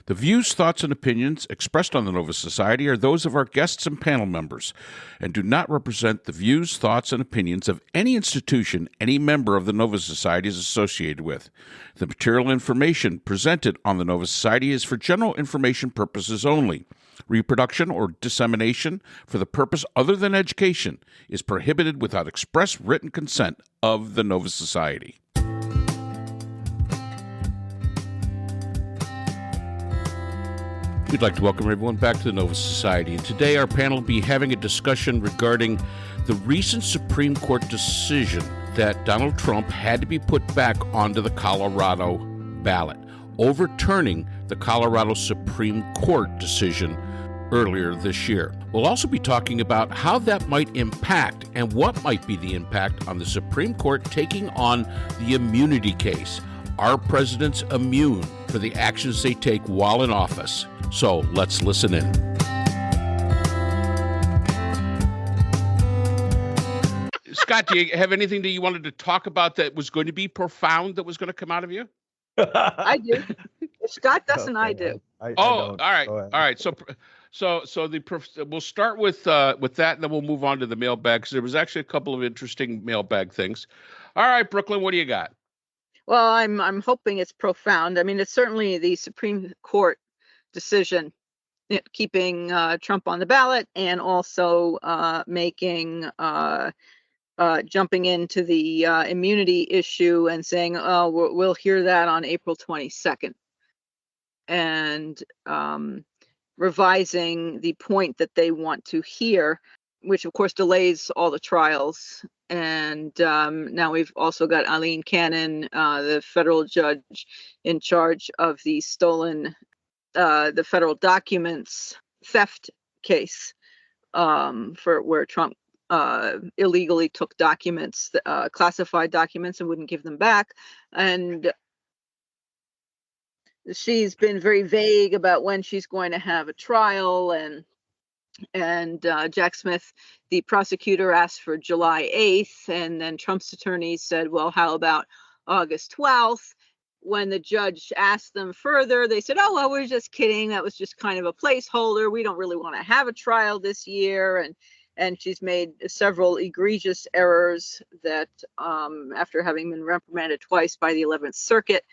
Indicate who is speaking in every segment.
Speaker 1: The views, thoughts, and opinions expressed on the Nova Society are those of our guests and panel members and do not represent the views, thoughts, and opinions of any institution any member of the Nova Society is associated with. The material information presented on the Nova Society is for general information purposes only. Reproduction or dissemination for the purpose other than education is prohibited without express written consent of the Nova Society. We'd like to welcome everyone back to the Nova Society. And today our panel will be having a discussion regarding the recent Supreme Court decision that Donald Trump had to be put back onto the Colorado ballot, overturning the Colorado Supreme Court decision earlier this year. We'll also be talking about how that might impact and what might be the impact on the Supreme Court taking on the immunity case. Are presidents immune for the actions they take while in office? So let's listen in. Scott, do you have anything that you wanted to talk about that was going to be profound that was going to come out of you?
Speaker 2: I do. If Scott doesn't, I do.
Speaker 1: All right. So we'll start with that, and then we'll move on to the mailbag, because there was actually a couple of interesting mailbag things. All right, Brooklyn, what do you got?
Speaker 2: Well, I'm hoping it's profound. I mean, it's certainly the Supreme Court decision keeping Trump on the ballot, and also jumping into the immunity issue and saying, oh, we'll hear that on April 22nd, and revising the point that they want to hear, which of course delays all the trials. And now we've also got Eileen Cannon, the federal judge in charge of the the federal documents theft case, for where Trump illegally took documents, classified documents, and wouldn't give them back. And she's been very vague about when she's going to have a trial, and Jack Smith, the prosecutor, asked for July 8th, and then Trump's attorneys said, well, how about August 12th? When the judge asked them further, they said, oh, well, we're just kidding. That was just kind of a placeholder. We don't really want to have a trial this year. And she's made several egregious errors that, after having been reprimanded twice by the 11th Circuit,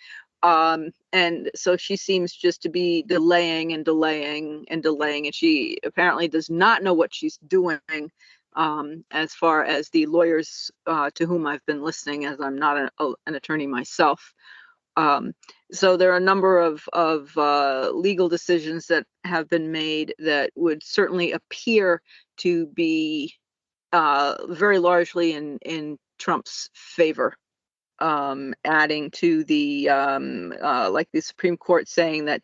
Speaker 2: and so she seems just to be delaying and delaying and delaying, and she apparently does not know what she's doing, as far as the lawyers to whom I've been listening, as I'm not an attorney myself. So there are a number of legal decisions that have been made that would certainly appear to be very largely in Trump's favor. Adding to the like the Supreme Court saying that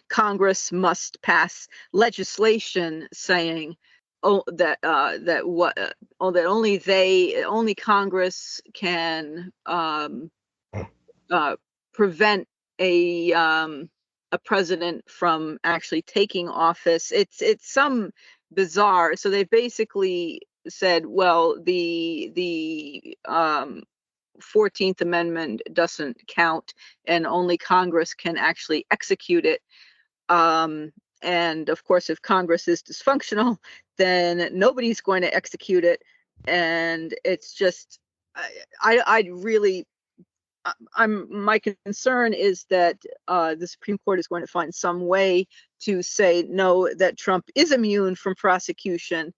Speaker 2: Congress must pass legislation saying that only Congress can prevent a president from actually taking office. It's some bizarre. So they basically said, well, the 14th Amendment doesn't count, and only Congress can actually execute it. And of course, if Congress is dysfunctional, then nobody's going to execute it. And it's just, my concern is that the Supreme Court is going to find some way to say no, that Trump is immune from prosecution.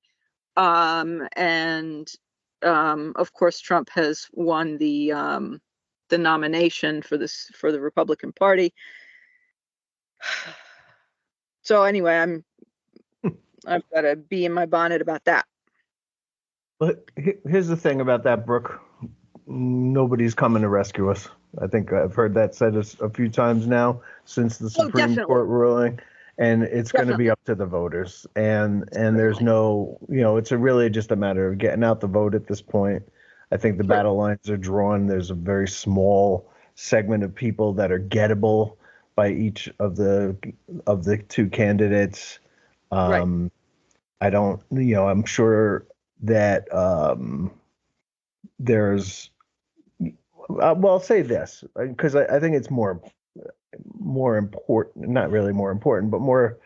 Speaker 2: Of course, Trump has won the nomination for the Republican Party. So anyway, I've got a bee in my bonnet about that.
Speaker 3: But here's the thing about that, Brooke. Nobody's coming to rescue us. I think I've heard that said a few times now since the Supreme Court ruling. And it's going to be up to the voters. And there's no, it's really just a matter of getting out the vote at this point. I think the battle lines are drawn. There's a very small segment of people that are gettable by each of the two candidates. I don't, I'm sure that there's, well, I'll say this, because I think it's more more important, not really more important, but more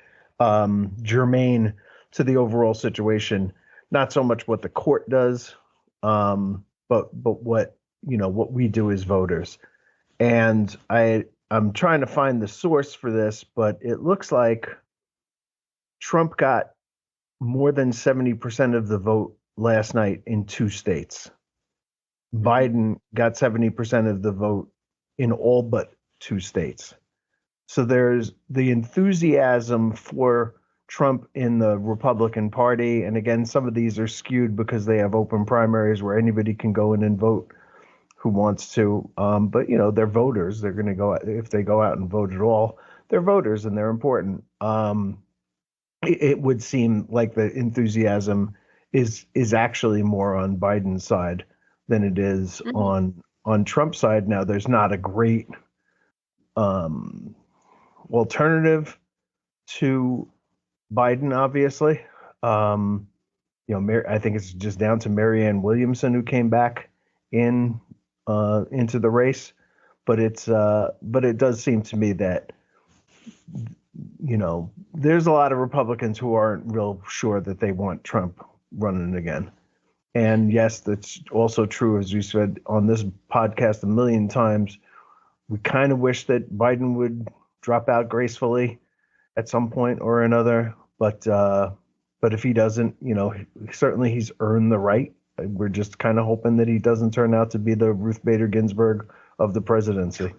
Speaker 3: germane to the overall situation. Not so much what the court does, but what what we do as voters. And I'm trying to find the source for this, but it looks like Trump got more than 70% of the vote last night in 2 states. Biden got 70% of the vote in all but 2 states. So there's the enthusiasm for Trump in the Republican Party. And again, some of these are skewed because they have open primaries where anybody can go in and vote who wants to. But, they're voters. They're going to go, if they go out and vote at all, they're voters and they're important. It would seem like the enthusiasm is actually more on Biden's side than it is on Trump's side. Now, there's not a great alternative to Biden, obviously. I think it's just down to Marianne Williamson, who came back into the race. But it does seem to me that there's a lot of Republicans who aren't real sure that they want Trump running again. And yes, that's also true, as we said on this podcast a million times. We kind of wish that Biden would drop out gracefully at some point or another. But if he doesn't, certainly he's earned the right. We're just kind of hoping that he doesn't turn out to be the Ruth Bader Ginsburg of the presidency.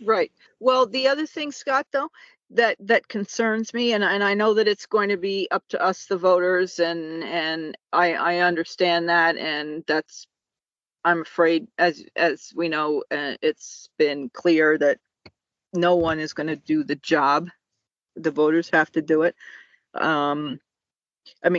Speaker 2: Right. Well, the other thing, Scott, though, that concerns me, and I know that it's going to be up to us, the voters, and I understand that, and that's, I'm afraid, as we know, it's been clear that no one is going to do the job. The voters have to do it.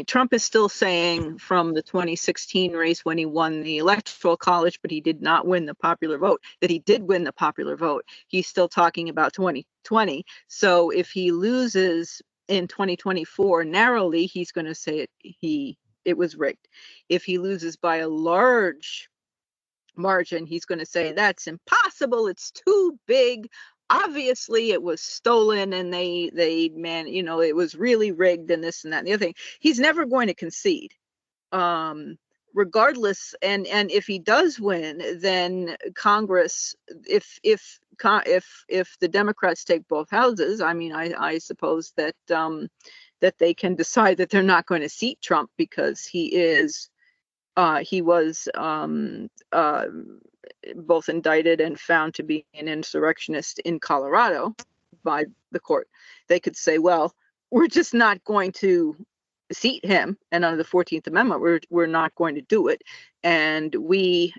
Speaker 2: Trump is still saying from the 2016 race, when he won the Electoral College, but he did not win the popular vote, that he did win the popular vote. He's still talking about 2020. So if he loses in 2024 narrowly, he's going to say it was rigged. If he loses by a large margin, he's going to say that's impossible. It's too big. Obviously it was stolen, and it was really rigged, and this and that and the other thing. He's never going to concede, regardless. And if he does win, then Congress, if the Democrats take both houses, I suppose that they can decide that they're not going to seat Trump because he was both indicted and found to be an insurrectionist in Colorado by the court. They could say, well, we're just not going to seat him, and under the 14th Amendment, we're not going to do it. And the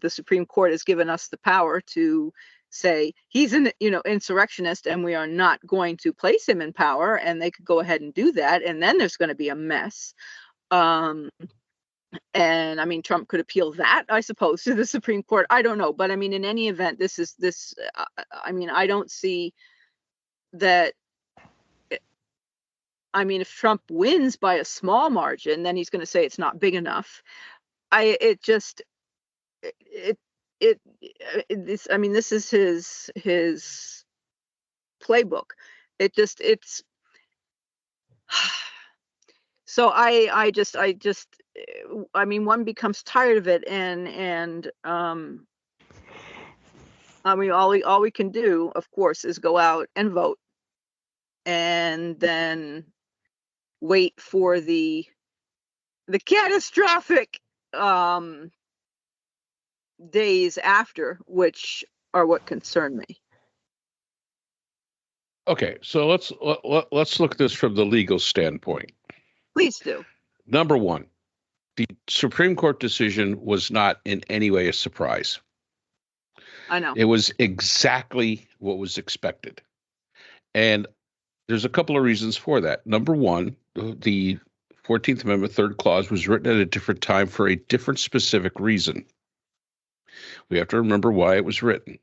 Speaker 2: Supreme Court has given us the power to say he's an insurrectionist, and we are not going to place him in power. And they could go ahead and do that, and then there's going to be a mess. And Trump could appeal that, I suppose, to the Supreme Court. I don't know. But in any event, I don't see that. If Trump wins by a small margin, then he's going to say it's not big enough. This is his playbook. So one becomes tired of it, and all we can do, of course, is go out and vote, and then wait for the catastrophic days after, which are what concern me.
Speaker 1: Okay, so let's look at this from the legal standpoint.
Speaker 2: Please do.
Speaker 1: Number one, the Supreme Court decision was not in any way a surprise.
Speaker 2: I know.
Speaker 1: It was exactly what was expected. And there's a couple of reasons for that. Number one, the 14th Amendment third clause was written at a different time for a different specific reason. We have to remember why it was written.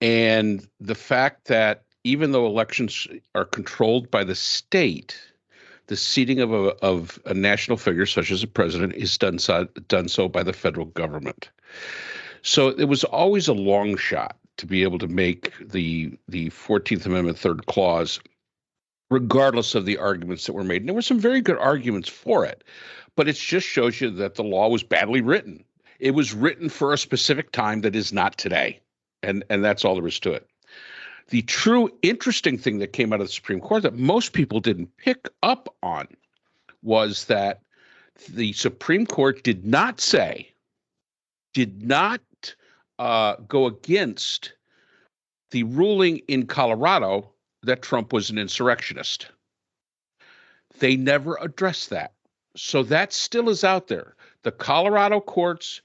Speaker 1: And the fact that even though elections are controlled by the state, the seating of a national figure such as a president is done so by the federal government. So it was always a long shot to be able to make the 14th Amendment third clause, regardless of the arguments that were made. And there were some very good arguments for it, but it just shows you that the law was badly written. It was written for a specific time that is not today, and that's all there is to it. The true interesting thing that came out of the Supreme Court that most people didn't pick up on was that the Supreme Court did not go against the ruling in Colorado that Trump was an insurrectionist. They never addressed that. So that still is out there. The Colorado courts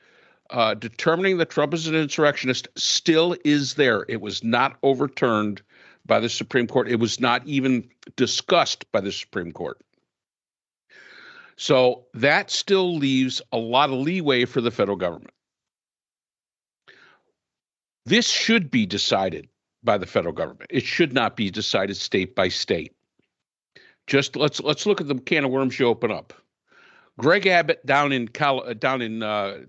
Speaker 1: determining that Trump is an insurrectionist still is there. It was not overturned by the Supreme Court. It was not even discussed by the Supreme Court. So that still leaves a lot of leeway for the federal government. This should be decided by the federal government. It should not be decided state by state. Just let's look at the can of worms you open up. Greg Abbott down in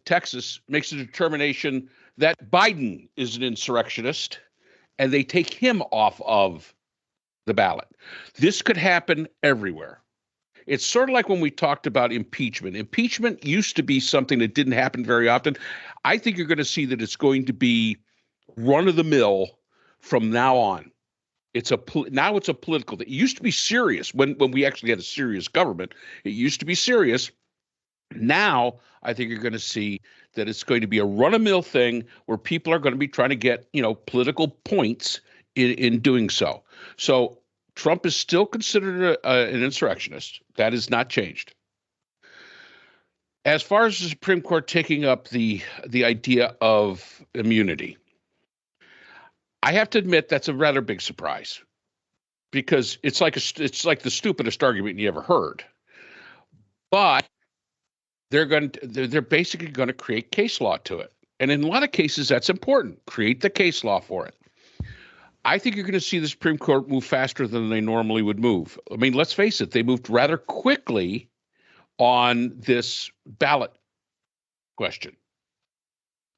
Speaker 1: Texas makes a determination that Biden is an insurrectionist, and they take him off of the ballot. This could happen everywhere. It's sort of like when we talked about impeachment. Impeachment used to be something that didn't happen very often. I think you're going to see that it's going to be run-of-the-mill from now on. Now it's a political thing. It used to be serious when we actually had a serious government. It used to be serious. Now I think you're going to see that it's going to be a run-of-the-mill thing where people are going to be trying to get, political points in doing so. So Trump is still considered an insurrectionist. That has not changed. As far as the Supreme Court taking up the idea of immunity, I have to admit that's a rather big surprise, because it's like the stupidest argument you ever heard. But they're basically going to create case law to it, and in a lot of cases that's important. Create the case law for it. I think you're going to see the Supreme Court move faster than they normally would move. I mean, let's face it, they moved rather quickly on this ballot question.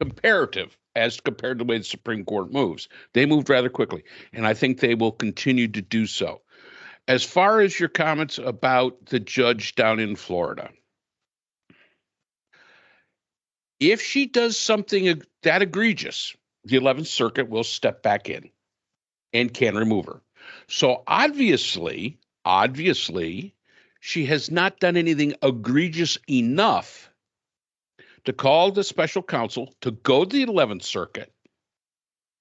Speaker 1: Comparative, as compared to the way the Supreme Court moves. They moved rather quickly, and I think they will continue to do so. As far as your comments about the judge down in Florida, if she does something that egregious, the 11th Circuit will step back in and can remove her. So obviously, she has not done anything egregious enough to call the special counsel to go to the 11th Circuit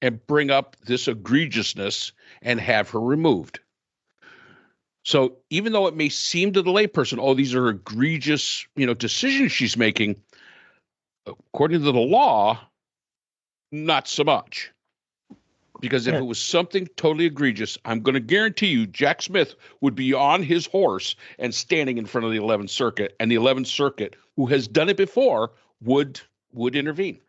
Speaker 1: and bring up this egregiousness and have her removed. So even though it may seem to the layperson, oh, these are egregious, decisions she's making, according to the law, not so much. Because if it was something totally egregious, I'm going to guarantee you Jack Smith would be on his horse and standing in front of the 11th Circuit, and the 11th Circuit, who has done it before, would intervene.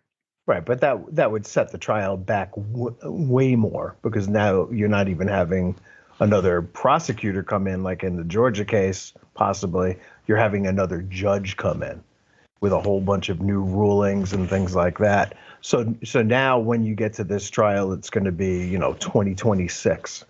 Speaker 3: Right, but that would set the trial back way more, because now you're not even having another prosecutor come in, like in the Georgia case, possibly. You're having another judge come in with a whole bunch of new rulings and things like that. So now when you get to this trial, it's going to be, 2026.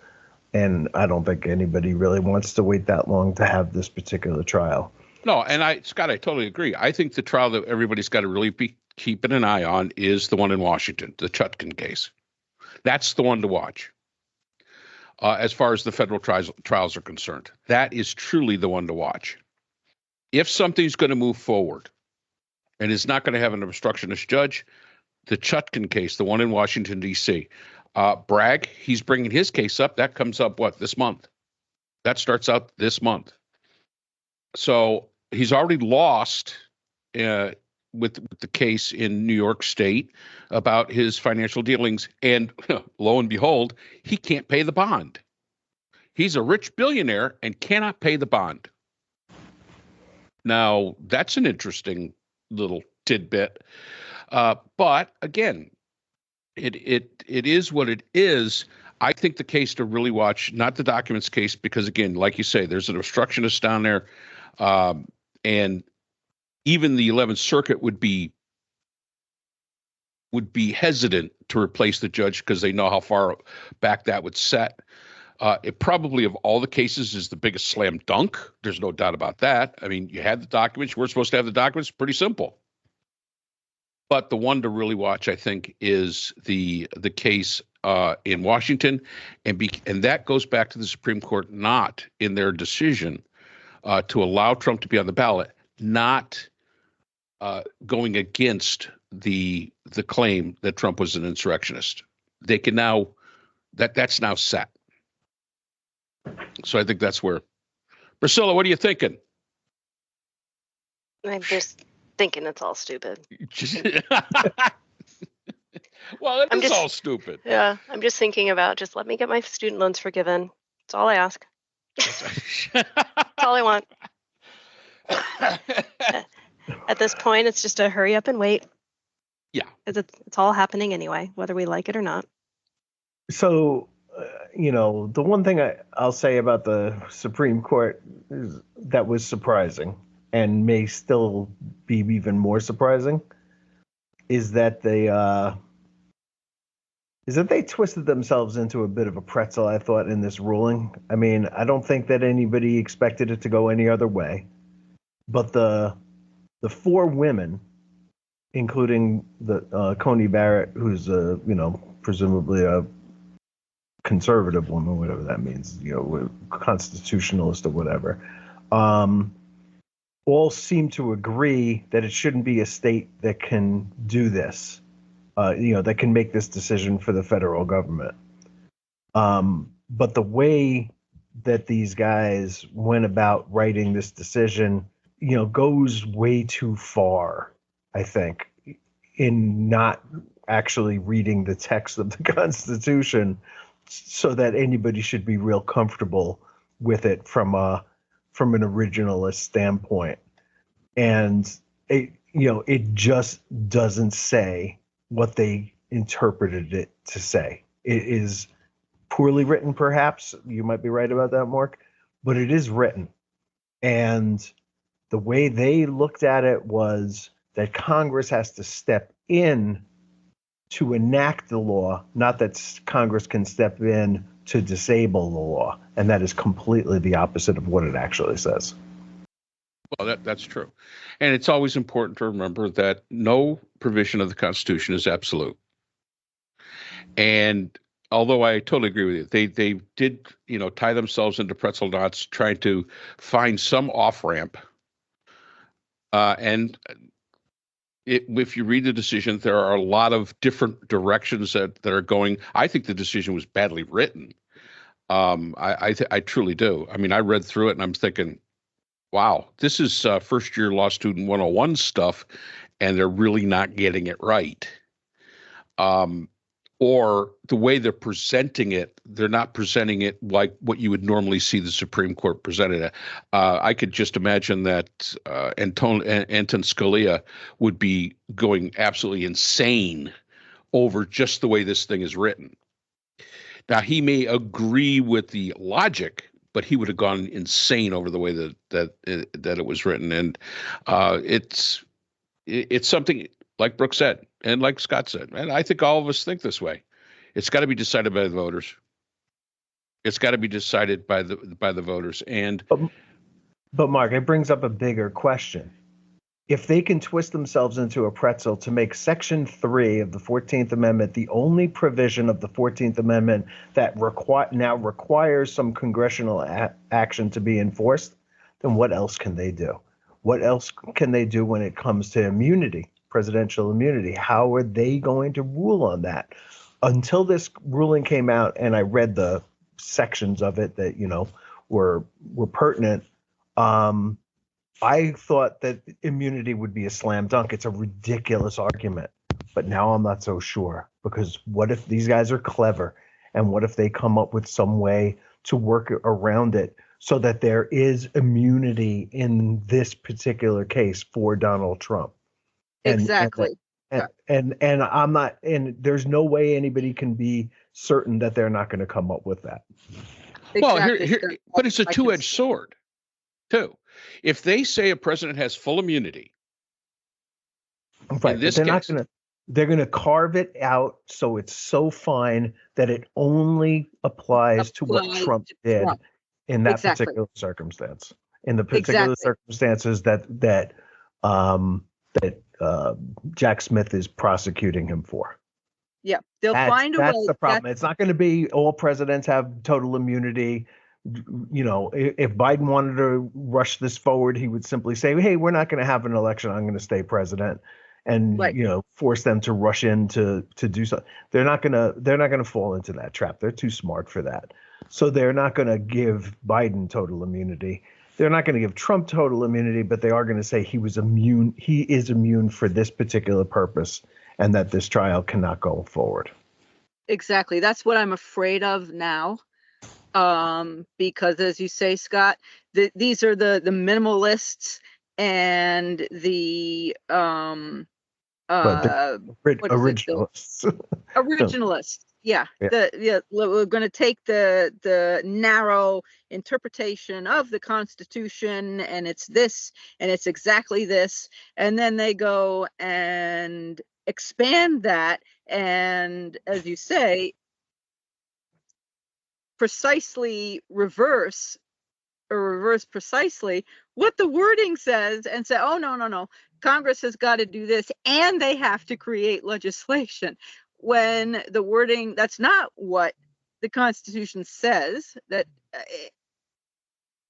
Speaker 3: And I don't think anybody really wants to wait that long to have this particular trial.
Speaker 1: No, and Scott, I totally agree. I think the trial that everybody's got to really be keeping an eye on is the one in Washington, the Tunein case. That's the one to watch. As far as the federal trials are concerned, that is truly the one to watch. If something's going to move forward and is not going to have an obstructionist judge, the Tunein case, the one in Washington, D.C., Bragg, he's bringing his case up. That comes up, this month? That starts out this month. So he's already lost with the case in New York State about his financial dealings. And lo and behold, he can't pay the bond. He's a rich billionaire and cannot pay the bond. Now, that's an interesting little tidbit. But again, it is what it is. I think the case to really watch, not the documents case, because again, like you say, there's an obstructionist down there. And even the 11th Circuit would be would be hesitant to replace the judge because they know how far back that would set. It probably, of all the cases, is the biggest slam dunk. There's no doubt about that. I mean, you had the documents. We're supposed to have the documents. Pretty simple. But the one to really watch, I think, is the case in Washington, and that goes back to the Supreme Court not in their decision to allow Trump to be on the ballot, not going against the claim that Trump was an insurrectionist. They can now that's now set. So I think that's where. Priscilla, what are you thinking?
Speaker 4: I'm just thinking it's all stupid.
Speaker 1: Well, it's all stupid.
Speaker 4: Yeah, I'm just thinking about just let me get my student loans forgiven. That's all I ask. That's all I want. At this point, it's just a hurry up and wait.
Speaker 1: Yeah.
Speaker 4: It's all happening anyway, whether we like it or not.
Speaker 3: So, the one thing I'll say about the Supreme Court is that was surprising and may still be even more surprising is that they twisted themselves into a bit of a pretzel, I thought, in this ruling. I mean, I don't think that anybody expected it to go any other way. But the four women, including the Coney Barrett, who's presumably a conservative woman, whatever that means, constitutionalist or whatever, all seem to agree that it shouldn't be a state that can do this, that can make this decision for the federal government. But the way that these guys went about writing this decision, goes way too far, I think, in not actually reading the text of the Constitution so that anybody should be real comfortable with it from an originalist standpoint. And it just doesn't say what they interpreted it to say. It is poorly written, perhaps. You might be right about that, Mark, but it is written. And the way they looked at it was that Congress has to step in to enact the law, not that Congress can step in to disable the law. And that is completely the opposite of what it actually says.
Speaker 1: Well, that's true. And it's always important to remember that no provision of the Constitution is absolute. And although I totally agree with you, they did, tie themselves into pretzel knots trying to find some off-ramp. If you read the decision, there are a lot of different directions that are going. I think the decision was badly written. I truly do. I mean, I read through it and I'm thinking, wow, this is first-year law student 101 stuff, and they're really not getting it right. Or the way they're presenting it, they're not presenting it like what you would normally see the Supreme Court presented it. I could just imagine that Anton Scalia would be going absolutely insane over just the way this thing is written. Now, he may agree with the logic, but he would have gone insane over the way that it was written. And it's something, like Brooke said, and like Scott said, and I think all of us think this way. It's got to be decided by the voters. It's got to be decided by the voters. And
Speaker 3: but Mark, it brings up a bigger question. If they can twist themselves into a pretzel to make Section 3 of the 14th Amendment the only provision of the 14th Amendment that now requires some congressional action to be enforced, then what else can they do? What else can they do when it comes to immunity? Presidential immunity. How are they going to rule on that? Until this ruling came out, and I read the sections of it that were pertinent, I thought that immunity would be a slam dunk. It's a ridiculous argument, but now I'm not so sure, because what if these guys are clever, and what if they come up with some way to work around it so that there is immunity in this particular case for Donald Trump?
Speaker 2: Exactly.
Speaker 3: And I'm not, and there's no way anybody can be certain that they're not going to come up with that.
Speaker 1: Well, but it's a two-edged sword, too. If they say a president has full immunity,
Speaker 3: right,
Speaker 1: in this
Speaker 3: they're
Speaker 1: case,
Speaker 3: not They're going to carve it out so it's so fine that it only applies to what
Speaker 2: Applies
Speaker 3: Trump
Speaker 2: to
Speaker 3: did
Speaker 2: Trump.
Speaker 3: in that
Speaker 2: Exactly.
Speaker 3: particular circumstance. In the particular
Speaker 2: Exactly.
Speaker 3: circumstances that Jack Smith is prosecuting him for.
Speaker 2: Yeah, they'll find a
Speaker 3: That's
Speaker 2: way.
Speaker 3: the problem. It's not going to be all presidents have total immunity. You know, if Biden wanted to rush this forward, he would simply say, "Hey, we're not going to have an election. I'm going to stay president," and
Speaker 2: Right.
Speaker 3: you know, force them to rush in to do something. They're not gonna fall into that trap. They're too smart for that. So they're not going to give Biden total immunity. They're not going to give Trump total immunity, but they are going to say he is immune for this particular purpose, and that this trial cannot go forward.
Speaker 2: Exactly. That's what I'm afraid of now. Because as you say, Scott, these are the minimalists and the
Speaker 3: Originalists.
Speaker 2: Originalists. Yeah.
Speaker 3: Yeah.
Speaker 2: We're going to take the narrow interpretation of the Constitution, and it's this, and it's exactly this, and then they go and expand that, and as you say, precisely reverse precisely what the wording says, and say, oh, no, Congress has got to do this, and they have to create legislation, when the wording, that's not what the Constitution says. That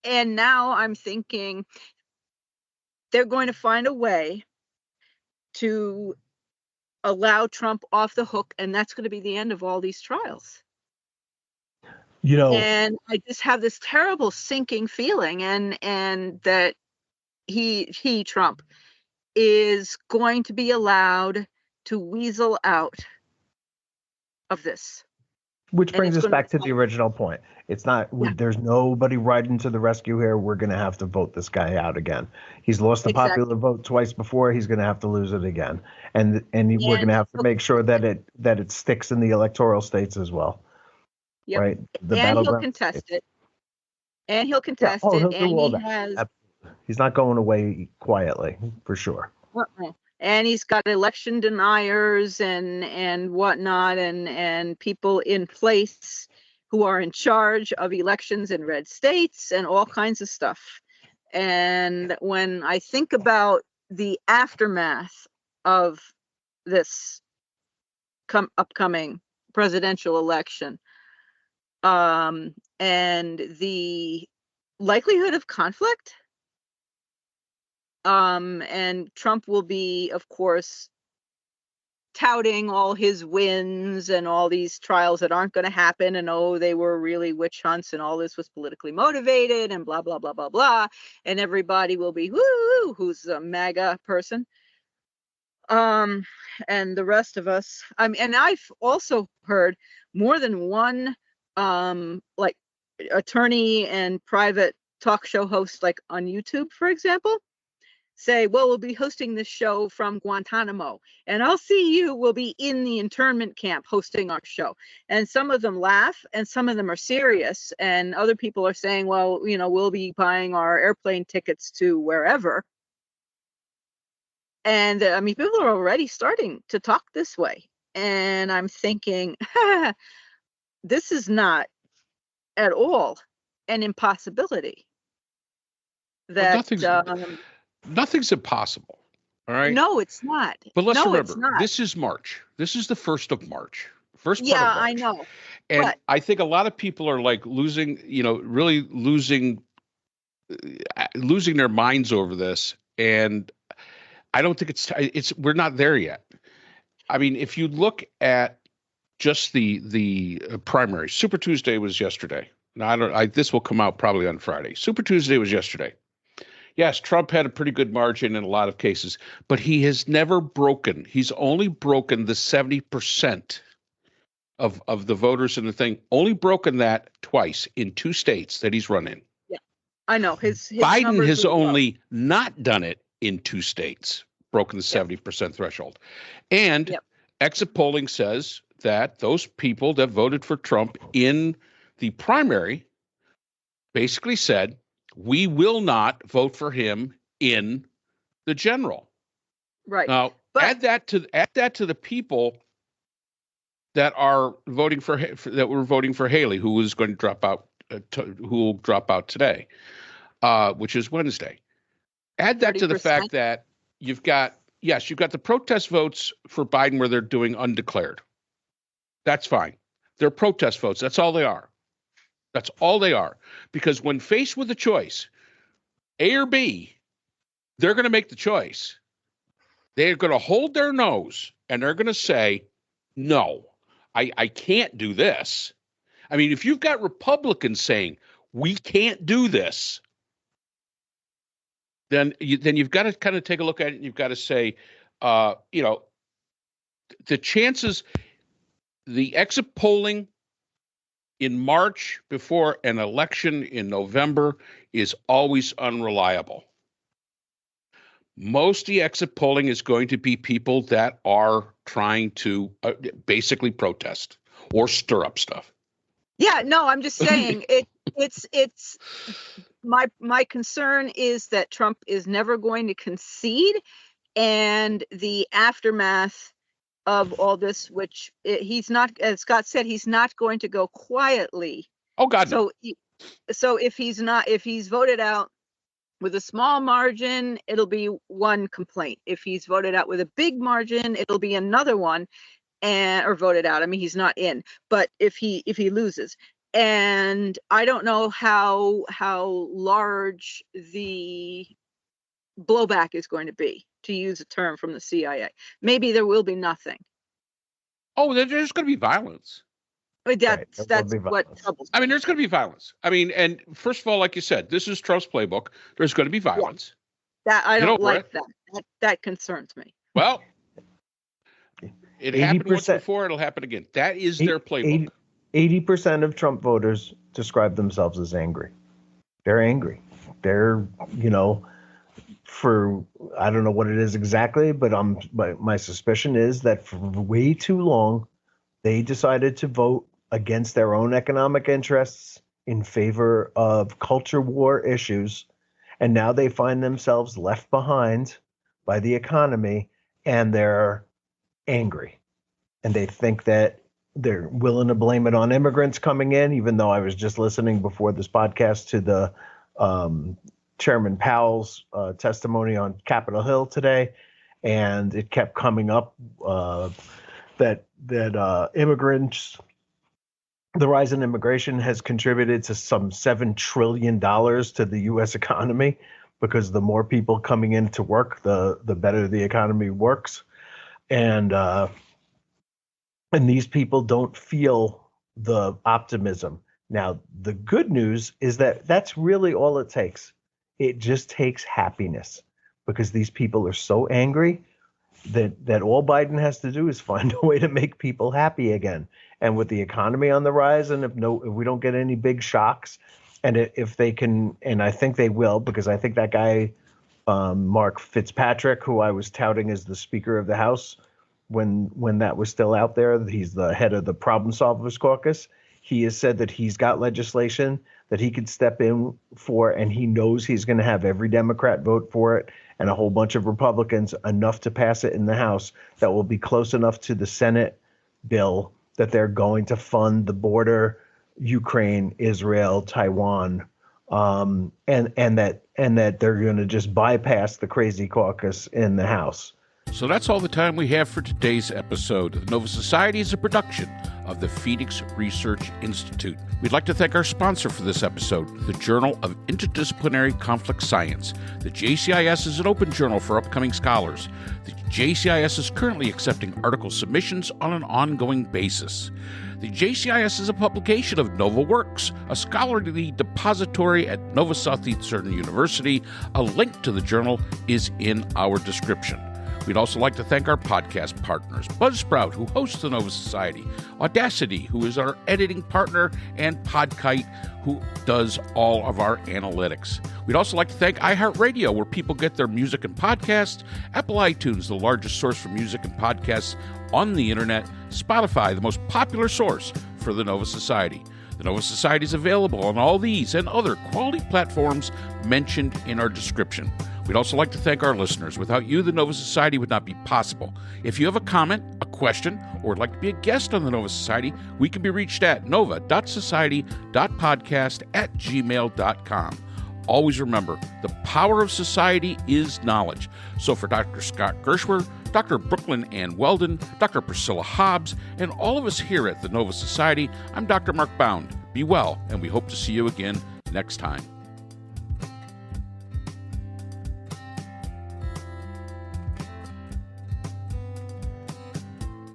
Speaker 2: and now I'm thinking they're going to find a way to allow Trump off the hook, and that's going to be the end of all these trials.
Speaker 3: You know,
Speaker 2: and I just have this terrible sinking feeling, and that Trump is going to be allowed to weasel out of this.
Speaker 3: Which brings us back to the original point. It's not, there's nobody riding to the rescue here. We're going to have to vote this guy out again. He's lost the popular vote twice before. He's going to have to lose it again. And we're going to have to make sure that it sticks in the electoral states as well.
Speaker 2: Yep.
Speaker 3: Right.
Speaker 2: And he'll contest it. And he'll contest it.
Speaker 3: He'll
Speaker 2: and
Speaker 3: do all
Speaker 2: he
Speaker 3: that.
Speaker 2: has.
Speaker 3: Absolutely. He's not going away quietly, for sure.
Speaker 2: And he's got election deniers and whatnot, and people in place who are in charge of elections in red states and all kinds of stuff. And when I think about the aftermath of this upcoming presidential election, and the likelihood of conflict, and Trump will be, of course, touting all his wins and all these trials that aren't going to happen, and they were really witch hunts, and all this was politically motivated, and blah blah blah blah blah, and everybody will be woo, who's a MAGA person, and the rest of us. And I've also heard more than one like attorney and private talk show host, like on YouTube, for example, say, well, we'll be hosting this show from Guantanamo, and I'll see you will be in the internment camp hosting our show. And some of them laugh, and some of them are serious, and other people are saying, well, we'll be buying our airplane tickets to wherever. And people are already starting to talk this way, and I'm thinking, this is not at all an impossibility. That
Speaker 1: nothing's impossible. All right.
Speaker 2: No, it's not.
Speaker 1: But let's remember, this is March. This is the 1st of March. First part of March.
Speaker 2: I know.
Speaker 1: And I think a lot of people are like losing their minds over this. And I don't think we're not there yet. I mean, if you look at just the primary, Super Tuesday was yesterday. Now this will come out probably on Friday. Super Tuesday was yesterday. Yes, Trump had a pretty good margin in a lot of cases, but he has never broken. He's only broken the 70% of the voters in the thing. Only broken that twice in 2 states that he's run in.
Speaker 2: Yeah, I know. His
Speaker 1: Biden has only not done it in 2 states, broken the 70% threshold. And exit polling says that those people that voted for Trump in the primary basically said, we will not vote for him in the general.
Speaker 2: Right.
Speaker 1: Now, add that to the people that are voting that were voting for Haley, who was going to drop out, who will drop out today, which is Wednesday. Add that 30%. To the fact that you've got the protest votes for Biden where they're doing undeclared. That's fine. They're protest votes. That's all they are. That's all they are. Because when faced with a choice, A or B, they're going to make the choice. They're going to hold their nose and they're going to say, no, I can't do this. I mean, if you've got Republicans saying, we can't do this, then you've got to kind of take a look at it and you've got to say, the chances, the exit polling in March before an election in November is always unreliable. Most of the exit polling is going to be people that are trying to basically protest or stir up stuff.
Speaker 2: Yeah, no, I'm just saying it's my concern is that Trump is never going to concede, and the aftermath of all this, which he's not, as Scott said, he's not going to go quietly.
Speaker 1: Oh God, no.
Speaker 2: So if he's voted out with a small margin, it'll be one complaint. If he's voted out with a big margin, it'll be another one, or voted out. I mean, he's not in, but if he loses, and I don't know how large the blowback is going to be, to use a term from the CIA. Maybe there will be nothing.
Speaker 1: Oh, there's going to be violence.
Speaker 2: That's what troubles me.
Speaker 1: I mean, there's going to be violence. I mean, and first of all, like you said, this is Trump's playbook. There's going to be violence.
Speaker 2: Yeah. That I don't like that. That concerns me.
Speaker 1: Well, it happened once before. It'll happen again. That is their playbook.
Speaker 3: 80% of Trump voters describe themselves as angry. They're angry. They're, for, I don't know what it is exactly, but my suspicion is that for way too long, they decided to vote against their own economic interests in favor of culture war issues. And now they find themselves left behind by the economy and they're angry. And they think that they're willing to blame it on immigrants coming in, even though I was just listening before this podcast to the Chairman Powell's testimony on Capitol Hill today. And it kept coming up that immigrants, the rise in immigration has contributed to some $7 trillion to the U.S. economy, because the more people coming in to work, the better the economy works. And these people don't feel the optimism. Now, the good news is that that's really all it takes. It just takes happiness, because these people are so angry that all Biden has to do is find a way to make people happy again. And with the economy on the rise, and if we don't get any big shocks, and if they can, and I think they will, because I think that guy, Mark Fitzpatrick, who I was touting as the Speaker of the House when that was still out there, he's the head of the Problem Solvers Caucus. He has said that he's got legislation that he could step in for, and he knows he's going to have every Democrat vote for it and a whole bunch of Republicans, enough to pass it in the House that will be close enough to the Senate bill that they're going to fund the border, Ukraine, Israel, Taiwan, and that they're going to just bypass the crazy caucus in the House.
Speaker 1: So that's all the time we have for today's episode. The Nova Society is a production of the Phoenix Research Institute. We'd like to thank our sponsor for this episode, the Journal of Interdisciplinary Conflict Science. The JCIS is an open journal for upcoming scholars. The JCIS is currently accepting article submissions on an ongoing basis. The JCIS is a publication of Nova Works, a scholarly depository at Nova Southeastern University. A link to the journal is in our description. We'd also like to thank our podcast partners, Buzzsprout, who hosts the Nova Society, Audacity, who is our editing partner, and Podkite, who does all of our analytics. We'd also like to thank iHeartRadio, where people get their music and podcasts, Apple iTunes, the largest source for music and podcasts on the internet, Spotify, the most popular source for the Nova Society. The Nova Society is available on all these and other quality platforms mentioned in our description. We'd also like to thank our listeners. Without you, the Nova Society would not be possible. If you have a comment, a question, or would like to be a guest on the Nova Society, we can be reached at nova.society.podcast@gmail.com. Always remember, the power of society is knowledge. So for Dr. Scott Gershwer, Dr. Brooklyn Ann Weldon, Dr. Priscilla Hobbs, and all of us here at the Nova Society, I'm Dr. Mark Bound. Be well, and we hope to see you again next time.